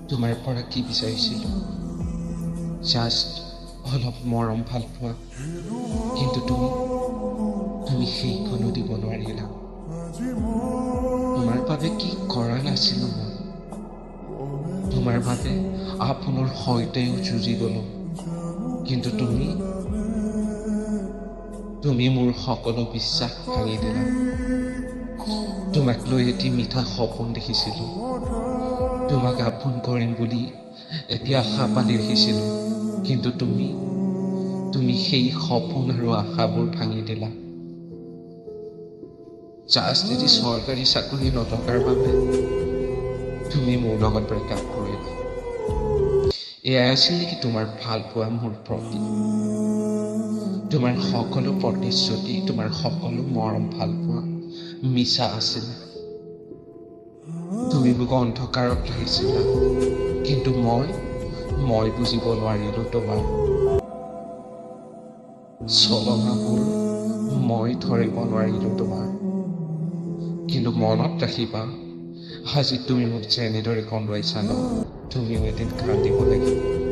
তোমাৰ পৰা কি বিচাৰিছিলোঁ? জাষ্ট অলপ মৰম ভাল পোৱা, কিন্তু তুমি সেইখনো দিব নোৱাৰিলা। তোমাৰ বাবে কি কৰা নাছিলোঁ মই? তোমাৰ বাবে আপোনাৰ সৈতেও যুঁজি গলো, কিন্তু তুমি মোৰ সকলো বিশ্বাস ভাঙি দিলা। তোমাক লৈ এটি মিঠা সপোন দেখিছিলোঁ, তোমাক আপোন কৰিম বুলি এতিয়া আশা পালি ৰাখিছিলোঁ, কিন্তু তুমি সেই সপোন আৰু আশাবোৰ ভাঙি দিলা। জাষ্ট এটি চৰকাৰী চাকৰি নথকাৰ বাবে তুমি মোৰ লগত ব্ৰেকআপ কৰিলা। এয়াই আছিল নেকি তোমাৰ ভাল পোৱা মোৰ প্ৰতি? তোমাৰ সকলো প্ৰতিশ্ৰুতি, তোমাৰ সকলো মৰম ভাল পোৱা মিছা আছিল। তুমি মোক অন্ধকাৰত ৰাখিছিলা, কিন্তু মই বুজিব নোৱাৰিলোঁ তোমাৰ ছলনাবোৰ। মই ধৰিব নোৱাৰিলোঁ তোমাৰ, কিন্তু মনত ৰাখিবা, আজি তুমি মোক যেনেদৰে কন্দুৱাইছা ন, তুমিও এদিন কান্দিব লাগিব।